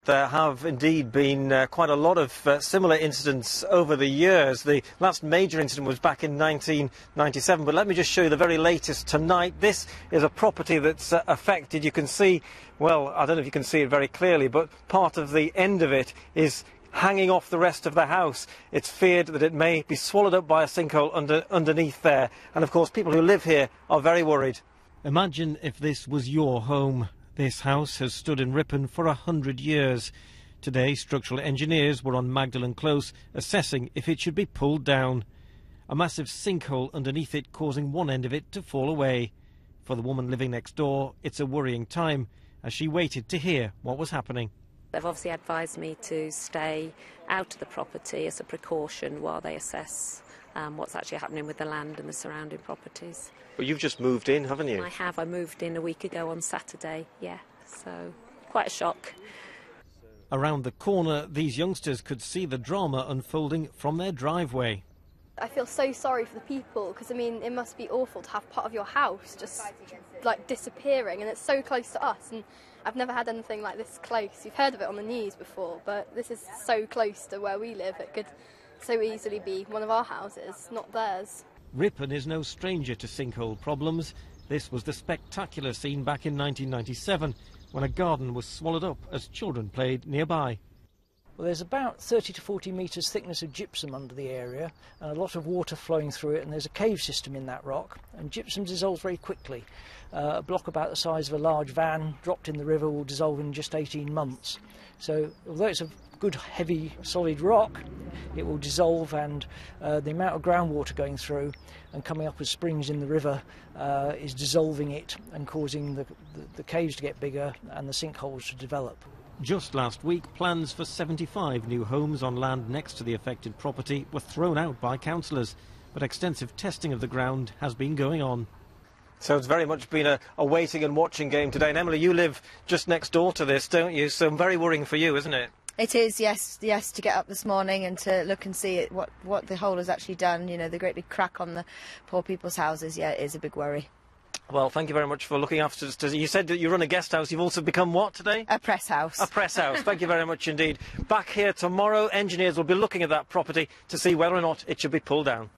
There have indeed been quite a lot of similar incidents over the years. The last major incident was back in 1997, but let me just show you the very latest tonight. This is a property that's affected. You can see, well, I don't know if you can see it very clearly, but part of the end of it is hanging off the rest of the house. It's feared that it may be swallowed up by a sinkhole underneath there. And of course, people who live here are very worried. Imagine if this was your home. This house has stood in Ripon for 100 years. Today, structural engineers were on Magdalen Close assessing if it should be pulled down. A massive sinkhole underneath it causing one end of it to fall away. For the woman living next door, it's a worrying time as she waited to hear what was happening. They've obviously advised me to stay out of the property as a precaution while they assess what's actually happening with the land and the surrounding properties. Well, you've just moved in, haven't you? I have. I moved in a week ago on Saturday, yeah, so quite a shock. Around the corner, these youngsters could see the drama unfolding from their driveway. I feel so sorry for the people because, I mean, it must be awful to have part of your house just, like, disappearing, and it's so close to us, and I've never had anything like this close. You've heard of it on the news before, but this is so close to where we live, it could so easily be one of our houses, not theirs. Ripon is no stranger to sinkhole problems. This was the spectacular scene back in 1997 when a garden was swallowed up as children played nearby. Well, there's about 30 to 40 metres thickness of gypsum under the area and a lot of water flowing through it, and there's a cave system in that rock, and gypsum dissolves very quickly. A block about the size of a large van dropped in the river will dissolve in just 18 months. So although it's a good heavy solid rock, it will dissolve, and the amount of groundwater going through and coming up as springs in the river is dissolving it and causing the caves to get bigger and the sinkholes to develop. Just last week, plans for 75 new homes on land next to the affected property were thrown out by councillors, but extensive testing of the ground has been going on. So it's very much been a waiting and watching game today. And Emily, you live just next door to this, don't you? So very worrying for you, isn't it? It is, yes, to get up this morning and to look and see what the hole has actually done. You know, the great big crack on the poor people's houses. Yeah, it is a big worry. Well, thank you very much for looking after us. You said that you run a guest house. You've also become what today? A press house. A press house. Thank you very much indeed. Back here tomorrow, engineers will be looking at that property to see whether or not it should be pulled down.